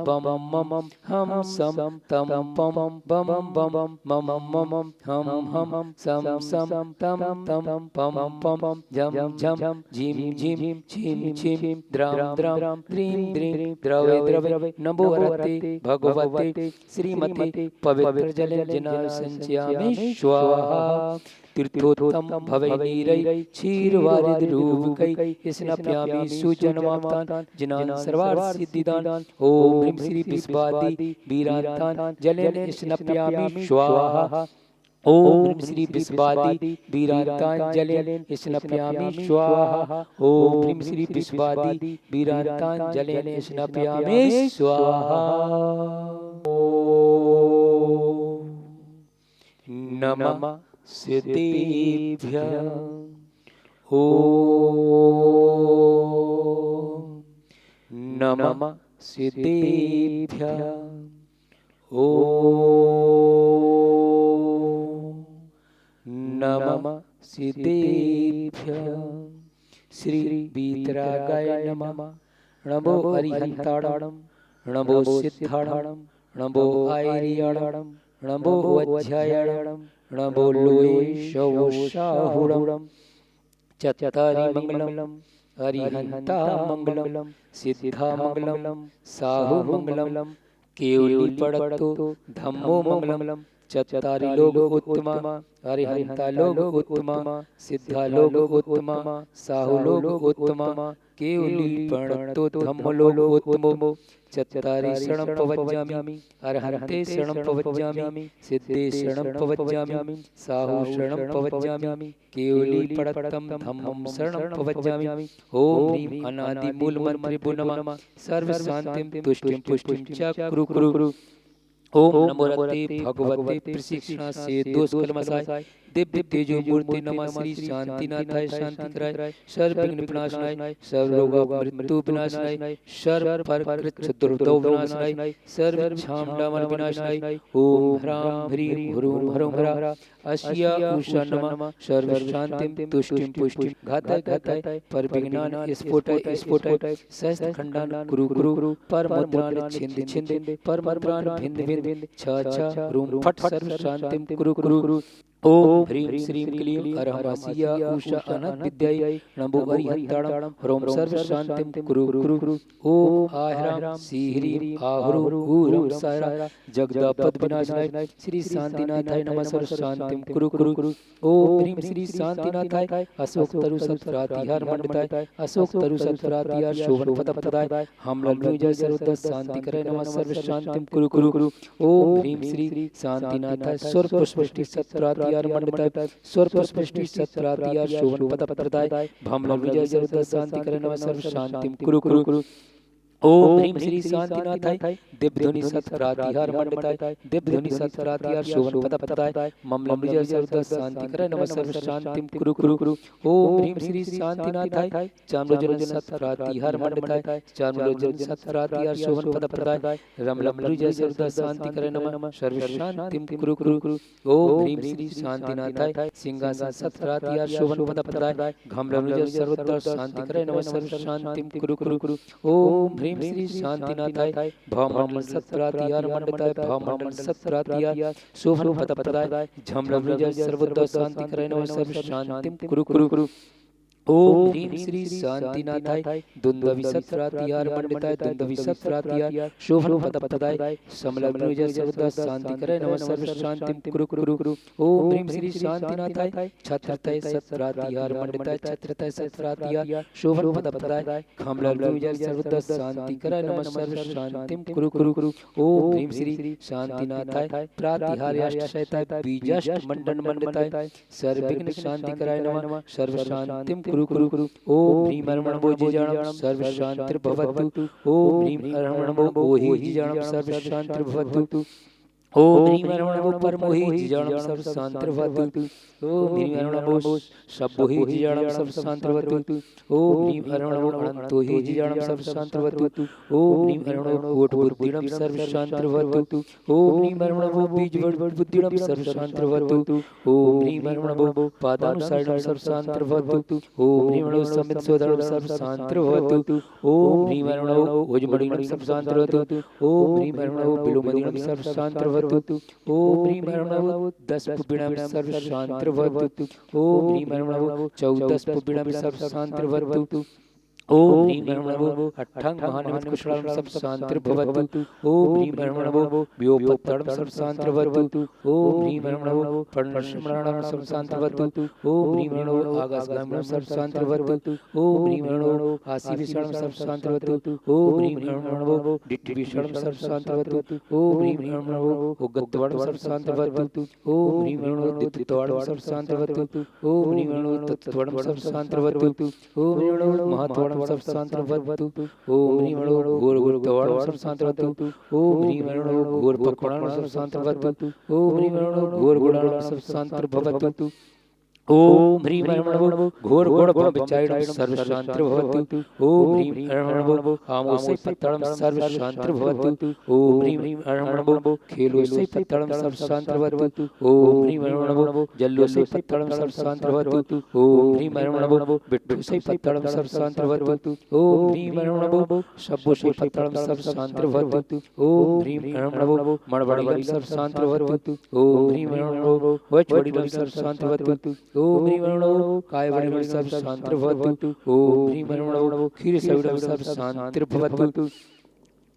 बम मम हम सम तम पम बम बम मम मम हम सम सम तम तम पम पम झम झम झिम झिम छिम छिम द्राम द्राम द्रीम द्रीम द्रवे द्रवे नमो अरते भगवते श्रीमते पवित्र जले जना संचयामि स्वाहा तीर्थोत्तम भवै नीरै क्षीर वारिद रूप कई स्नप्यामि सुजन्मावतान जिनान सर्वार्थ सिद्धिदान ओम ह्रीं श्री विश्वादि वीरांतान जलेन स्नप्यामि स्वाहा ओम ह्रीं श्री विश्वादि वीरांतान जलेन स्नप्यामि स्वाहा ओम ह्रीं श्री विश्वादि वीरांतान जलेन स्नप्यामि स्वाहा ओम नमः सिद्धेभ्यः ओम नमः सिद्धेभ्यः ओम नमः सिद्धेभ्यः श्री वीतरागाय नमः नमो अरिहंताणं नमो सिद्धाणं नमो आयर्याणं नमो वज्रायणं नमो लोये शवशाहुरं चत्तारि मंगलम अरिहंता मंगलम सिद्धा मंगलम साहु मंगलम केवली पड़तो धम्मो मंगलम चत्तारि लोग उत्तमा अरिहंता लोग उत्तमा सिद्धा लोग उत्तमा साहु लोग उत्तमा केवली पड़तो धम्म लोग उत्तमो चत्तारि शरणं पवज्जामि अरहन्ते शरणं पवज्जामि सिद्धे शरणं पवज्जामि साहु शरणं पवज्जामि केवली पड़तम धम्मं शरणं पवज्जामि ओम ह्रीं अनादि मूल मंत्रिभ्यो नमः सर्व शांतिं तुष्टिं पुष्टिं च कुरु कुरु ओम नमो रते भगवते प्रशिक्षणा से दोष कलमसाय दिव्य तेजो मूर्ति नमः श्री शांतिनाथाय शांति कराय सर्व विघ्न विनाशनाय सर्व रोग मृत्यु विनाशनाय सर्व परकृत दुर्दौ विनाशनाय सर्व छाम डामर विनाशनाय ओम ह्रां ह्रीं ह्रूं ह्रौं ह्रा अस्या उषा नमः सर्व शांतिं तुष्टिं पुष्टिं घाताय घाताय पर विघ्नान स्फोटाय स्फोटाय सहस्त्र खंडान कुरु कुरु पर मुद्रान छिंद छिंद पर मुद्रान भिंद भिंद छ छ रूम फट सर्व शांतिं कुरु कुरु ओम ह्रीं श्रीं क्लीं अरहरासिया उषा अनंत विद्याय नमो अरिहंताणं ह्रौं सर्व शांतिं कुरु कुरु ओम आह्रां सीह्रीं आहुरु ऊरं सारा जगदापद विनाशनाय श्री शांतिनाथाय नमः सर्व शांतिं कुरु कुरु ओम ह्रीं श्री शांतिनाथाय अशोक तरु सप्तरातिहार मंडिताय अशोक तरु सप्तरातिहार शोभन पद पदाय हम लल्लु जय सर्वदा शांति करे नमः सर्व शांतिं कुरु कुरु ओम ह्रीं श्री शांतिनाथाय स्वर पुष्पष्टि सप्तराति मंडिताय स्वर पुष्पष्टि सत्रातिया शोभन पद प्रदाय भमल विजय सर्वदा शांति करे नमः सर्व शांतिं कुरु कुरु ओम ह्रीं श्री शांतिनाथाय दिव्यध्वनि सत्प्रातिहार मंडिताय दिव्यध्वनि सत्प्रातिहार शोभन पद प्रदाय ममलम विजय सर्वदा शांति करे नमः सर्व शांतिं कुरु कुरु ओम ह्रीं श्री शांतिनाथाय चाम्रजन सत्प्रातिहार मंडिताय चाम्रजन सत्प्रातिहार शोभन पद प्रदाय रमलम विजय सर्वदा शांति करे नमः सर्व शांतिं कुरु कुरु ओम ह्रीं श्री शांतिनाथाय सिंहासन सत्प्रातिहार शोभन पद प्रदाय घमलम विजय सर्वदा शांति करे नमः सर्व शांतिं कुरु कुरु ओम ह्रीं श्री शांतिनाथाय भवमंडल सत्प्रातिहार मंडिताय भवमंडल सत्प्रातिहार शोभन पद प्रदाय झमलम विजय सर्वदा शांति करे नमः सर्व शांतिं कुरु कुरु ओम ह्रीं श्री शांतिनाथाय दुंदवि सत्प्रातिहार मंडिताय दुंदवि सत्प्रातिहार शोभन पद प्रदाय समलम विजय सर्वदा शांति करे नमः सर्व शांतिं कुरु कुरु ओम ह्रीं श्री शांतिनाथाय छत्रतय सत्प्रातिहार मंडिताय छत्रतय सत्प्रातिहार शोभन पद प्रदाय खमलम विजय सर्वदा शांति करे नमः सर्व शांतिं कुरु कुरु ओम ह्रीं श्री शांतिनाथाय प्रातिहार अष्टशयताय बीजाष्ट मंडन मंडिताय सर्व विघ्न शांति कराय नमः सर्व शांतिं कुरु कुरु ओम ह्रीं अर्मणमो जिजाणं सर्व शांतिर्भवतु ओम ह्रीं अर्मणमो ओहि जिजाणं सर्व शांतिर्भवतु ओम ह्रीं नमो परमोहि जिजाणं सर्वशान्तिर्भवतु। ओम ह्रीं नमो शब्बोहि जिजाणं सर्वशान्तिर्भवतु। ओम ह्रीं नमो अनन्तोहि जिजाणं सर्वशान्तिर्भवतु। ओम ह्रीं नमो कोटबुद्धिणं सर्वशान्तिर्भवतु। ओम ह्रीं नमो बीजबुद्धिणं सर्वशान्तिर्भवतु। ओम ह्रीं नमो पादानुसारिणं सर्वशान्तिर्भवतु। ओम ह्रीं नमो समितसोदरं सर्वशान्तिर्भवतु। ओम ह्रीं नमो ओजमणिणं सर्वशान्तिर्भवतु। ओम ह्रीं नमो बिलोमणिणं सर्वशान्तिर्भवतु। ओम ह्रीं नमो 10 पुष्पिणं सर्वशान्तिर्भवतु। ओम ह्रीं नमो 14 पुष्पिणं सर्वशान्तिर्भवतु। ओम ह्रीं नमो अट्ठं महानिमित्तकुशलं सर्वशान्तिर्भवतु। ओम ह्रीं नमो व्योपत्तडं सर्वशान्तिर्भवतु। ओम ह्रीं नमो प्रणश्मरणं सर्वशान्तिर्भवतु। ओम ह्रीं नमो आकाशगामिनं सर्वशान्तिर्भवतु। ओम ह्रीं नमो आशीविषणं सर्वशान्तिर्भवतु। ओम ह्रीं नमो डिट्टिविषणं सर्वशान्तिर्भवतु। ओम ह्रीं नमो उग्गत्वणं सर्वशान्तिर्भवतु। ओम ह्रीं नमो दित्तित्वणं सर्वशान्तिर्भवतु। ओम ह्रीं नमो तत्त्वणं सर्वशान्तिर्भवतु। ओम ह्रीं नमो महत्त्वणं सर्वशान्तिर्भवतु। ओम ह्रीं नमो घोरघोरत्वणं सर्वशान्तिर्भवतु। ओम ह्रीं नमो घोरपक्वणं सर्वशान्तिर्भवतु। ओम ह्रीं नमो घोरगुणं सर्वशान्तिर्भवतु। ओम ह्रीं नमो घोरगुणपविचारिणं सर्वशान्तिर्भवतु। ओम ह्रीं नमो आमोसैपत्तडं सर्वशान्तिर्भवतु। ओम ह्रीं नमो खेलोसैपत्तडं सर्वशान्तिर्भवतु। ओम ह्रीं नमो जल्लोसैपत्तडं सर्वशान्तिर्भवतु। ओम ह्रीं नमो बिट्ठुसैपत्तडं सर्वशान्तिर्भवतु। ओम ह्रीं नमो शब्बोसैपत्तडं सर्वशान्तिर्भवतु। ओम ह्रीं नमो मणवणिलं सर्वशान्तिर्भवतु। ओम ह्रीं नमो वचवडिलं सर्वशान्तिर्भवतु। ओम ह्रीं नमो कायवडिलं सर्वशान्तिर्भवतु। ओम ह्रीं नमो क्षीरसविडं सर्वशान्तिर्भवतु।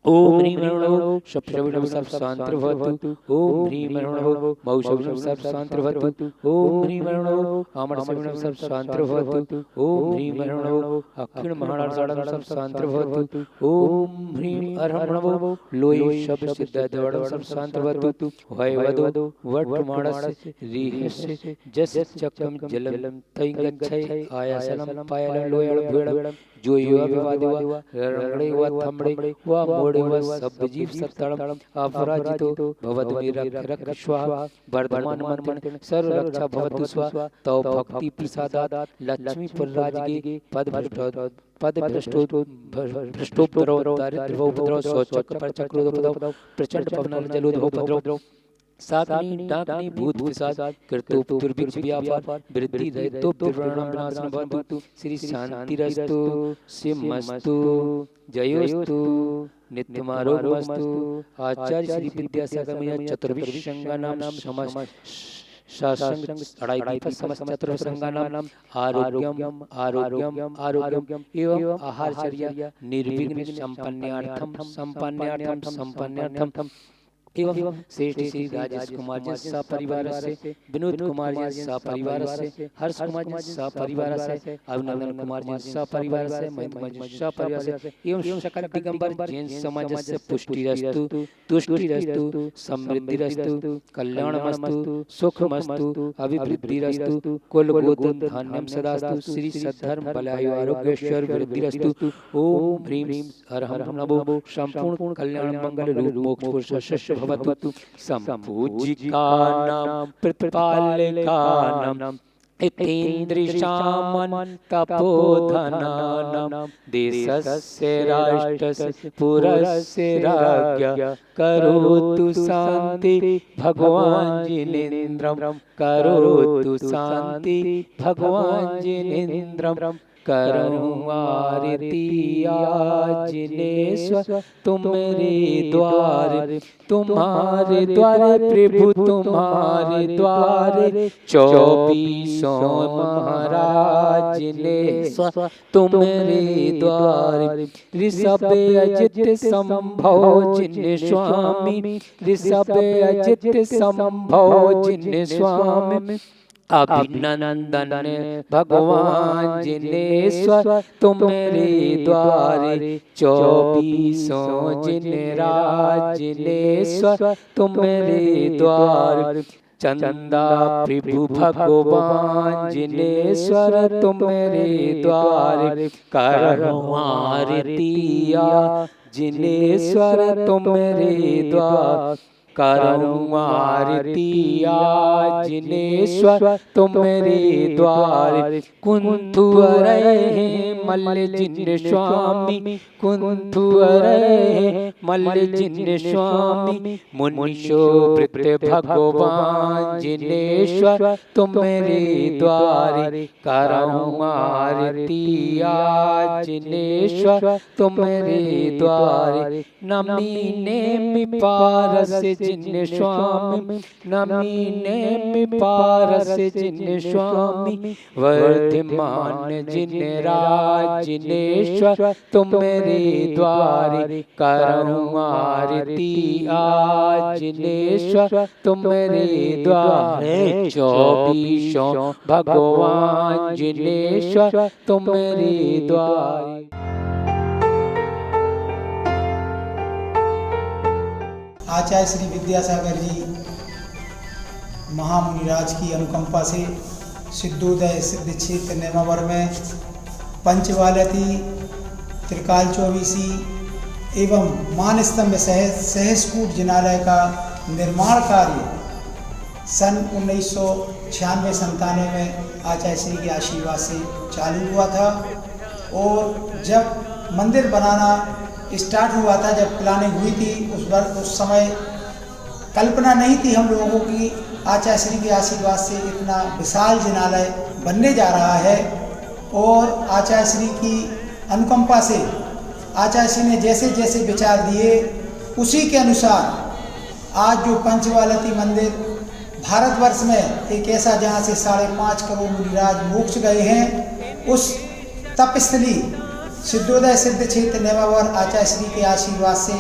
ओम ह्रीं नमो शप्शविडं सर्वशान्तिर्भवतु। ओम ह्रीं नमो मौशविडं सर्वशान्तिर्भवतु। ओम ह्रीं नमो आमणसविडं सर्वशान्तिर्भवतु। ओम ह्रीं नमो अक्षिणमहाणाषाढं सर्वशान्तिर्भवतु। ओम ह्रीं नमो लोये शब्दसिद्धद्वयं सर्वशान्तिर्भवतु। वैवदो वटमाणस्य रीहस्य जस्य चक्रं जलं तै गच्छै आयासनं पायलं लोयं भूयं जो युवा विवादिवा रंगड़े व थमड़े व मोड़े व सब जीव सत्तड़म अपराजितो भवद्मी रख स्वाहा वर्धमान मंत्रण सर्व रक्षा भवतु स्वाहा तव भक्ति प्रसादात लक्ष्मी पुरराजगे पद भ्रष्टोपद्रव दारिद्र्योपद्रव शौचक परचक्रोपद्रव प्रचंड पवनल जलोदोपद्रव सातनी डाकनी भूत पिशाच कृतोप दुर्भिक्ष व्यापार वृद्धि दैतो विवरणं विनाशनं भवतु। श्री शान्तिरस्तु सिमस्तु जयोस्तु नित्यमारोग्यमस्तु। आचार्य श्री विद्यासागर मया चतुर्विंशंगानां शासंग अड़ाई समस्त चतुर्विंशंगानां आरोग्यम आरोग्यम आरोग्यम एवं आहारचर्या निर्विघ्न संपन्नार्थम एवं श्रेष्ठ श्री राजेश कुमार जी सपरिवार से विनोद कुमार जी सपरिवार से हर्ष कुमार जी सपरिवार से अभिनंदन कुमार जी सपरिवार से महेंद्र कुमार जी सपरिवार से एवं सकल दिगंबर जैन समाज से पुष्टिरस्तु तुष्टिरस्तु समृद्धिरस्तु कल्याणमस्तु सुखमस्तु अभिवृद्धिरस्तु कुल गोत्र धान्यम सदास्तु श्री सद्धर्म बलायु आरोग्येश्वर वृद्धिरस्तु। ओम ह्रीं हर नमो संपूर्ण कल्याण मंगल रूप मोक्ष पुरुष भवतु। संपूजिकानां प्रतिपालकानां इतेन्द्रिशामन् तपोधनानां देशस्य राष्ट्रस्य पुरस्य राज्ञः करोतु शान्ति भगवान् जिनेन्द्रं करोतु शान्ति भगवान् जिनेन्द्रं करूँ आरती जिनेश्वर तुम्हारे द्वार प्रभु तुम्हारे द्वार 24 महाराज जिनेश्वर तुम्हारे द्वार ऋषभ अजित संभव जिन स्वामी ऋषभ अजित संभव जिन स्वामी अभिनंदन भगवान जिनेश्वर तुम्हारे द्वारे 24 जिन राज जिनेश्वर तुम्हारे द्वार चंदा प्रभु भगवान जिनेश्वर तुम्हारे द्वार करूँ आरती जिनेश्वर तुम्हारे द्वार करूँ आरती आज जिनेश्वर तुम्हारे द्वार। कुंथु अरे मल्ल जिन स्वामी, कुंथु अरे मल्ल जिन स्वामी, मुनिशोभृत भगवान जिनेश्वर तुम्हारे द्वार। करूँ आरती आज जिनेश्वर तुम्हारे द्वार। नमी नेमि पारस जिन स्वामी, नमी नेमि पारस जिन स्वामी, वर्धमान जिन राज जिनेश्वर तुम्हारे द्वार। करूँ आरती आज जिनेश्वर तुम्हारे द्वार। 24 भगवान जिनेश्वर तुम्हारे द्वार। आचार्य श्री विद्यासागर जी महामुनिराज की अनुकंपा से सिद्धोदय सिद्ध क्षेत्र नेमावर में पंचवालती, त्रिकाल चौबीसी एवं मानस्तंभ सहस्कूट जिनालय का निर्माण कार्य सन 1996-97 में आचार्य श्री के आशीर्वाद से चालू हुआ था। और जब मंदिर बनाना स्टार्ट हुआ था, जब प्लानिंग हुई थी, उस समय कल्पना नहीं थी हम लोगों की आचार्य श्री के आशीर्वाद से इतना विशाल जिनालय बनने जा रहा है। और आचार्य श्री की अनुकंपा से आचार्य श्री ने जैसे जैसे विचार दिए उसी के अनुसार आज जो पंचवालती मंदिर भारतवर्ष में एक ऐसा जहाँ से 5.5 करोड़ मुनिराज मोक्ष गए हैं, उस तपस्थली सिद्धोदय सिद्ध क्षेत्र नेमावर आचार्य श्री के आशीर्वाद से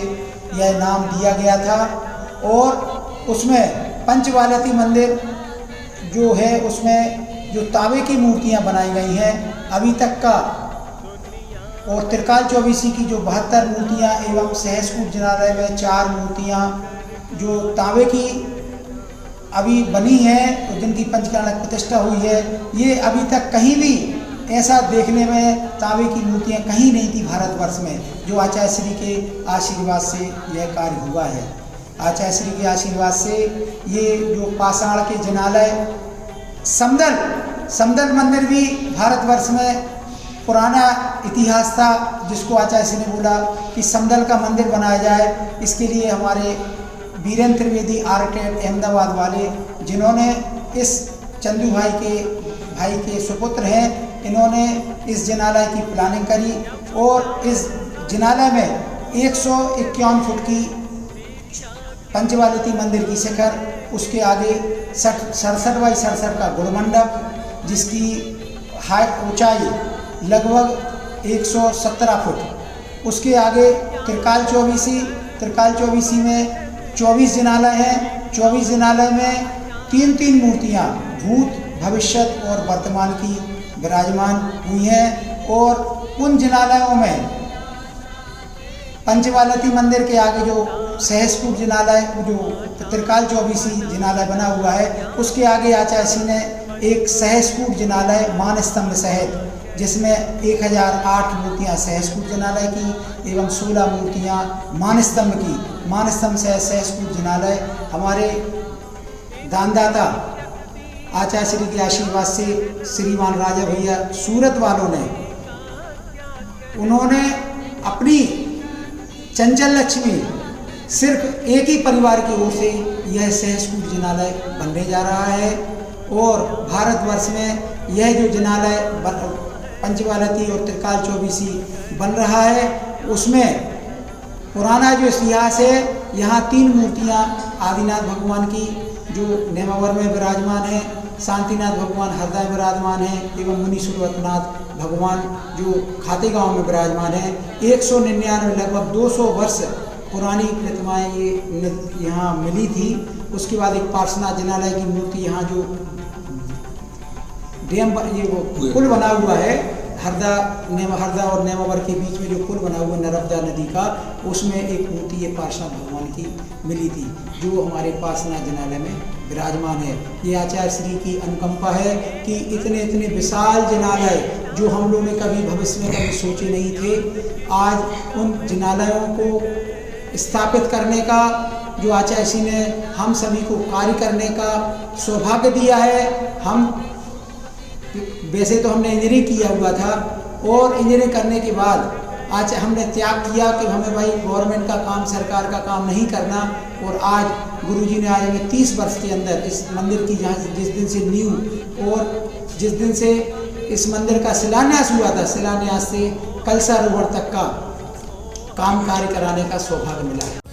यह नाम दिया गया था। और उसमें पंचवालती मंदिर जो है उसमें जो तांबे की मूर्तियां बनाई गई हैं अभी तक का, और त्रिकाल चौबीसी की जो 72 मूर्तियां एवं सहस्कूट जिनालय में 4 मूर्तियां जो तांबे की अभी बनी हैं, जिनकी पंचकालक प्रतिष्ठा हुई है, ये अभी तक कहीं भी ऐसा देखने में तांबे की मूर्तियां कहीं नहीं थी भारतवर्ष में, जो आचार्य श्री के आशीर्वाद से यह कार्य हुआ है। आचार्य श्री के आशीर्वाद से ये जो पाषाण के जिनालय समदल मंदिर भी भारतवर्ष में पुराना इतिहास था, जिसको आचार्य श्री ने बोला कि समदल का मंदिर बनाया जाए। इसके लिए हमारे वीरेंद्र त्रिवेदी आर्किटेक्ट अहमदाबाद वाले, जिन्होंने इस चंदू भाई के सुपुत्र हैं, इन्होंने इस जिनालय की प्लानिंग करी और इस जिनालय में 151 फुट की पंचवालती मंदिर की शिखर, उसके आगे 67 बाई 67 का गुरुमंडप, जिसकी ऊंचाई लगभग 117 फुट, उसके आगे त्रिकाल चौबीसी में 24 जिनालय हैं। 24 जिनालय में 3 मूर्तियां भूत, भविष्यत और वर्तमान की विराजमान हुई हैं। और उन जिनालयों में पंचवालती मंदिर के आगे जो सहस्कूट जिनालय, जो त्रिकाल चौबीसी जिनालय बना हुआ है, उसके आगे आचार्य श्री ने एक सहस्कूट जिनालय मानस्तंभ सहित, जिसमें 1008 मूर्तियां सहस्कूट जिनालय की एवं 16 मूर्तियां मानस्तंभ सहस्कूट जिनालय हमारे दानदाता आचार्य श्री के आशीर्वाद से श्रीमान राजा भैया सूरत वालों ने, उन्होंने अपनी चंचल लक्ष्मी सिर्फ एक ही परिवार की ओर से यह सहस्कूट जिनालय बनने जा रहा है। और भारतवर्ष में यह जो जिनालय पंचवालती और त्रिकाल चौबीसी बन रहा है, उसमें पुराना जो इतिहास है, यहाँ 3 मूर्तियाँ आदिनाथ भगवान की जो नेमावर में विराजमान है, शांतिनाथ भगवान हृदय विराजमान है एवं मुनि सुरवतनाथ भगवान जो खातेगांव में विराजमान है। 199 लगभग 200 वर्ष पुरानी प्रतिमाएँ ये यहाँ मिली थी। उसके बाद एक पार्श्वनाथ जिनालय की मूर्ति यहाँ जो वो पुल बना हुआ है, हरदा और नेमावर के बीच में जो पुल बना हुआ है नर्मदा नदी का, उसमें एक मूर्ति ये पार्श्वनाथ भगवान की मिली थी, जो हमारे पार्श्वनाथ जिनालय में विराजमान है। ये आचार्य श्री की अनुकंपा है कि इतने विशाल जिनालय जो हम लोगों ने कभी भविष्य में कभी सोचे नहीं थे, आज उन जिनालयों को स्थापित करने का जो आचार्य ने हम सभी को कार्य करने का सौभाग्य दिया है। हम वैसे तो हमने इंजीनियरिंग किया हुआ था और इंजीनियरिंग करने के बाद आज हमने त्याग किया कि हमें भाई गवर्नमेंट का काम, सरकार का काम नहीं करना। और आज गुरुजी ने आज हमें 30 वर्ष के अंदर इस मंदिर की जहाँ जिस दिन से नींव और जिस दिन से इस मंदिर का शिलान्यास हुआ था, शिलान्यास से कलशारोहण तक का काम कार्य कराने का सौभाग्य मिला है।